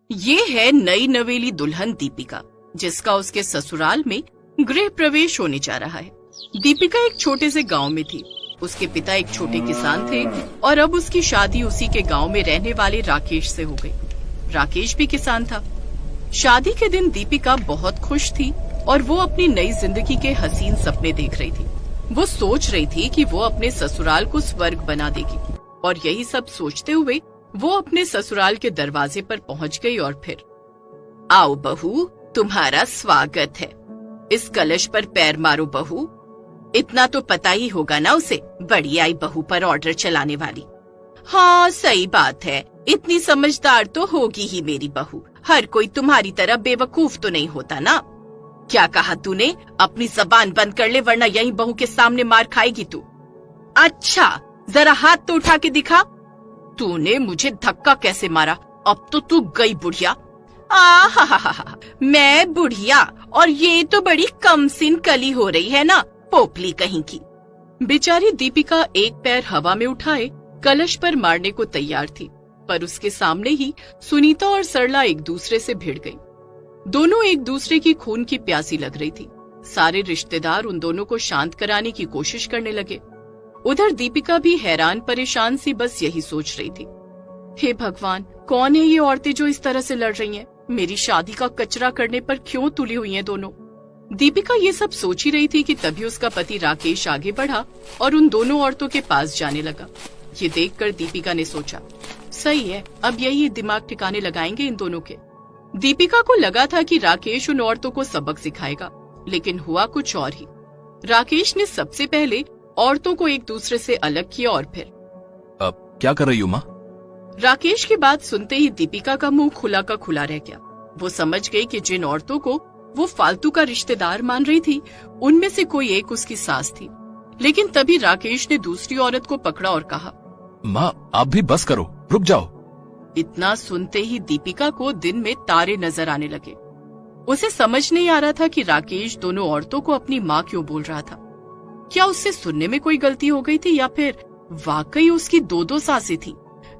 ये है नई नवेली दुल्हन दीपिका, जिसका उसके ससुराल में गृह प्रवेश होने जा रहा है। दीपिका एक छोटे से गांव में थी। उसके पिता एक छोटे किसान थे और अब उसकी शादी उसी के गांव में रहने वाले राकेश से हो गई। राकेश भी किसान था। शादी के दिन दीपिका बहुत खुश थी और वो अपनी नई जिंदगी के हसीन सपने देख रही थी। वो सोच रही थी कि वो अपने ससुराल को स्वर्ग बना देगी और यही सब सोचते हुए वो अपने ससुराल के दरवाजे पर पहुंच गई और फिर, आओ बहू, तुम्हारा स्वागत है। इस कलश पर पैर मारो बहू। इतना तो पता ही होगा ना उसे, बड़ी आई बहू पर ऑर्डर चलाने वाली। हाँ सही बात है, इतनी समझदार तो होगी ही मेरी बहू। हर कोई तुम्हारी तरह बेवकूफ तो नहीं होता ना। क्या कहा तूने? अपनी जबान बंद कर ले वरना यही बहू के सामने मार खाएगी तू। अच्छा, जरा हाथ तो उठा के दिखा। तूने मुझे धक्का कैसे मारा? अब तो तू गई बुढ़िया। आहा, मैं बुढ़िया और ये तो बड़ी कमसिन कली हो रही है ना, पोपली कहीं की। बेचारी दीपिका एक पैर हवा में उठाए कलश पर मारने को तैयार थी, पर उसके सामने ही सुनीता और सरला एक दूसरे से भिड़ गईं। दोनों एक दूसरे की खून की प्यासी लग रही थी। सारे रिश्तेदार उन दोनों को शांत कराने की कोशिश करने लगे। उधर दीपिका भी हैरान परेशान सी बस यही सोच रही थी, हे भगवान, कौन है ये औरतें जो इस तरह से लड़ रही हैं? मेरी शादी का कचरा करने पर क्यों तुली हुई हैं दोनों? दीपिका ये सब सोच ही रही थी कि तभी उसका पति राकेश आगे बढ़ा और उन दोनों औरतों के पास जाने लगा। ये देखकर दीपिका ने सोचा, सही है, अब यही दिमाग ठिकाने लगाएंगे इन दोनों के। दीपिका को लगा था कि राकेश उन औरतों को सबक सिखाएगा, लेकिन हुआ कुछ और ही। राकेश ने सबसे पहले औरतों को एक दूसरे से अलग किया और फिर, अब क्या कर रही हो माँ? राकेश की बात सुनते ही दीपिका का मुंह खुला का खुला रह गया। वो समझ गई कि जिन औरतों को वो फालतू का रिश्तेदार मान रही थी, उनमें से कोई एक उसकी सास थी। लेकिन तभी राकेश ने दूसरी औरत को पकड़ा और कहा, माँ आप भी बस करो, रुक जाओ। इतना सुनते ही दीपिका को दिन में तारे नजर आने लगे। उसे समझ नहीं आ रहा था कि राकेश दोनों औरतों को अपनी माँ क्यों बोल रहा था। क्या उससे सुनने में कोई गलती हो गई थी या फिर वाकई उसकी दो सासें थी?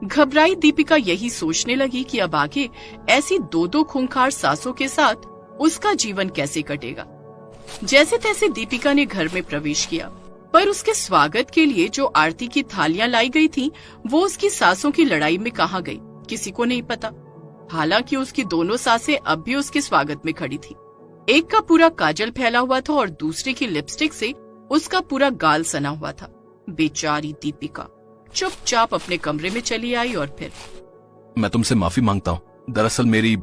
घबराई दीपिका यही सोचने लगी कि अब आगे ऐसी दो खूंखार सासों के साथ उसका जीवन कैसे कटेगा। जैसे तैसे दीपिका ने घर में प्रवेश किया, पर उसके स्वागत के लिए जो आरती की थालियां लाई गई थीं, वो उसकी सासों की लड़ाई में कहाँ गई, किसी को नहीं पता। हालांकि उसकी दोनों सासें अब भी उसके स्वागत में खड़ी थी। एक का पूरा काजल फैला हुआ था और दूसरे की लिपस्टिक से उसका पूरा गाल सना हुआ था। बेचारी दीपिका चुपचाप अपने कमरे में चली आई और फिर, मैं तुमसे माफी मांगता हूँ, दरअसल मेरी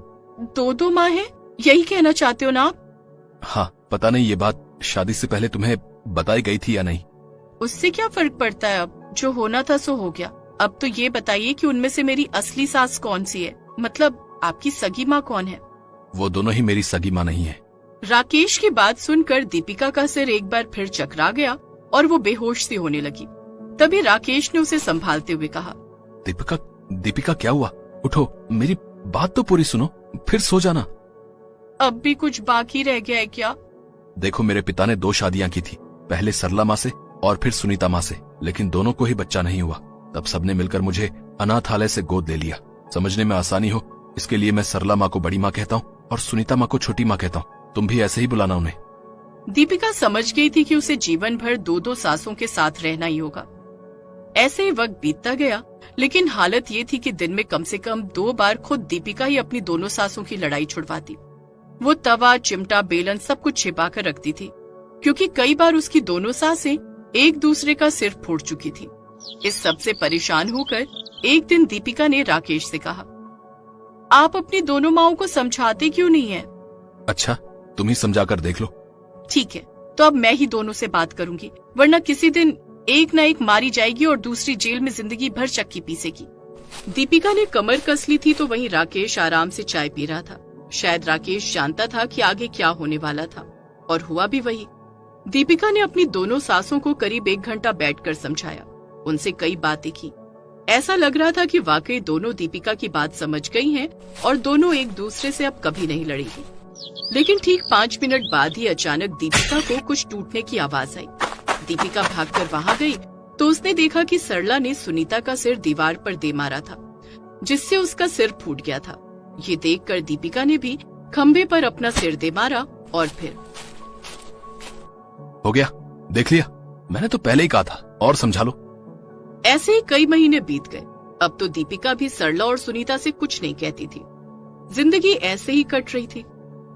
दो माँ है, यही कहना चाहते हो ना आप? हाँ, पता नहीं ये बात शादी से पहले तुम्हें बताई गई थी या नहीं। उससे क्या फर्क पड़ता है, अब जो होना था सो हो गया। अब तो ये बताइए कि उनमें से मेरी असली सास कौन सी है, मतलब आपकी सगी माँ कौन है? वो दोनों ही मेरी सगी माँ नहीं है। राकेश की बात सुनकर दीपिका का सिर एक बार फिर चकरा गया और वो बेहोश सी होने लगी। तभी राकेश ने उसे संभालते हुए कहा, दीपिका क्या हुआ? उठो, मेरी बात तो पूरी सुनो, फिर सो जाना। अब भी कुछ बाकी रह गया है क्या? देखो, मेरे पिता ने 2 शादियां की थी, पहले सरला माँ से और फिर सुनीता माँ से, लेकिन दोनों को ही बच्चा नहीं हुआ। तब सबने मिलकर मुझे अनाथालय से गोद ले लिया। समझने में आसानी हो इसके लिए मैं सरला माँ को बड़ी माँ कहता हूँ और सुनीता माँ को छोटी माँ कहता हूँ। तुम भी ऐसे ही बुलाना उन्हें। दीपिका समझ गई थी कि उसे जीवन भर दो सासों के साथ रहना ही होगा। ऐसे ही वक्त बीतता गया, लेकिन हालत ये थी कि दिन में कम से कम 2 बार खुद दीपिका ही अपनी दोनों सासों की लड़ाई छुड़वाती। वो तवा, चिमटा, बेलन सब कुछ छिपा कर रखती थी, क्योंकि कई बार उसकी दोनों सासें एक दूसरे का सिर फोड़ चुकी थी। इस सब से परेशान होकर एक दिन दीपिका ने राकेश से कहा, आप अपनी दोनों माओं को समझाते क्यों नहीं है? अच्छा, तुम ही समझा कर देख लो। ठीक है, तो अब मैं ही दोनों से बात करूंगी, वरना किसी दिन एक न एक मारी जाएगी और दूसरी जेल में जिंदगी भर चक्की पीसेगी। दीपिका ने कमर कस ली थी तो वहीं राकेश आराम से चाय पी रहा था। शायद राकेश जानता था कि आगे क्या होने वाला था, और हुआ भी वही। दीपिका ने अपनी दोनों सासों को करीब 1 घंटा बैठकर समझाया, उनसे कई बातें की। ऐसा लग रहा था कि वाकई दोनों दीपिका की बात समझ गई हैं और दोनों एक दूसरे से अब कभी नहीं लड़ेगी। लेकिन ठीक 5 मिनट बाद ही अचानक दीपिका को कुछ टूटने की आवाज आई। दीपिका भागकर वहां गई तो उसने देखा कि सरला ने सुनीता का सिर दीवार पर दे मारा था, जिससे उसका सिर फूट गया था। ये देखकर दीपिका ने भी खंभे पर अपना सिर दे मारा और फिर हो गया, देख लिया, मैंने तो पहले ही कहा था, और समझा लो। ऐसे ही कई महीने बीत गए। अब तो दीपिका भी सरला और सुनीता से कुछ नहीं कहती थी। जिंदगी ऐसे ही कट रही थी।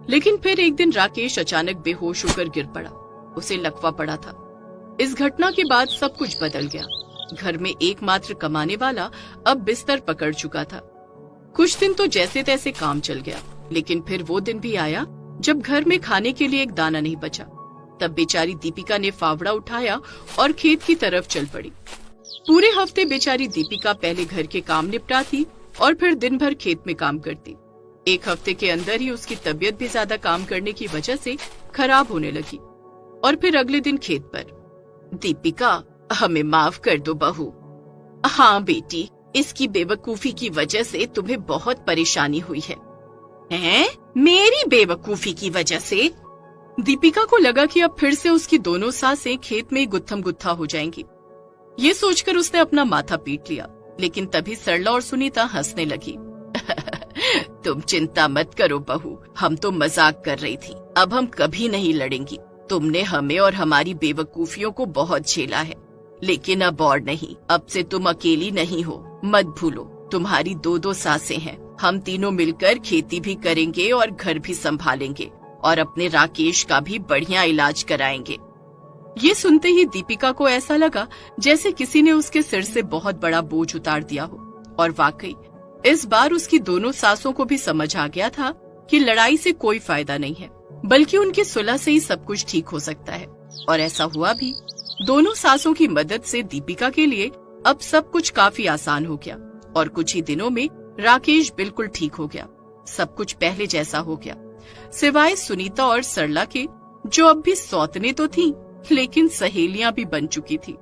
लेकिन फिर एक दिन राकेश अचानक बेहोश होकर गिर पड़ा। उसे लकवा पड़ा था। इस घटना के बाद सब कुछ बदल गया। घर में एकमात्र कमाने वाला अब बिस्तर पकड़ चुका था। कुछ दिन तो जैसे तैसे काम चल गया, लेकिन फिर वो दिन भी आया जब घर में खाने के लिए एक दाना नहीं बचा। तब बेचारी दीपिका ने फावड़ा उठाया और खेत की तरफ चल पड़ी। पूरे हफ्ते बेचारी दीपिका पहले घर के काम निपटाती और फिर दिन भर खेत में काम करती। एक हफ्ते के अंदर ही उसकी तबीयत भी ज्यादा काम करने की वजह से खराब होने लगी। और फिर अगले दिन खेत पर, दीपिका, हमें माफ कर दो बहू। हाँ बेटी, इसकी बेवकूफी की वजह से तुम्हें बहुत परेशानी हुई है। हैं? मेरी बेवकूफी की वजह से? दीपिका को लगा कि अब फिर से उसकी दोनों सासें खेत में गुत्थम गुत्था हो जाएंगी। ये सोचकर उसने अपना माथा पीट लिया। लेकिन तभी सरला और सुनीता हंसने लगी। तुम चिंता मत करो बहू, हम तो मजाक कर रही थी। अब हम कभी नहीं लड़ेंगी। तुमने हमें और हमारी बेवकूफियों को बहुत झेला है, लेकिन अब और नहीं। अब से तुम अकेली नहीं हो। मत भूलो, तुम्हारी दो सासें हैं। हम तीनों मिलकर खेती भी करेंगे और घर भी संभालेंगे और अपने राकेश का भी बढ़िया इलाज कराएंगे। ये सुनते ही दीपिका को ऐसा लगा जैसे किसी ने उसके सिर से बहुत बड़ा बोझ उतार दिया हो। और वाकई इस बार उसकी दोनों सासों को भी समझ आ गया था कि लड़ाई से कोई फायदा नहीं है, बल्कि उनकी सुलह से ही सब कुछ ठीक हो सकता है। और ऐसा हुआ भी। दोनों सासों की मदद से दीपिका के लिए अब सब कुछ काफी आसान हो गया और कुछ ही दिनों में राकेश बिल्कुल ठीक हो गया। सब कुछ पहले जैसा हो गया, सिवाय सुनीता और सरला के, जो अब भी सौतने तो थीं, लेकिन सहेलियां भी बन चुकी थी।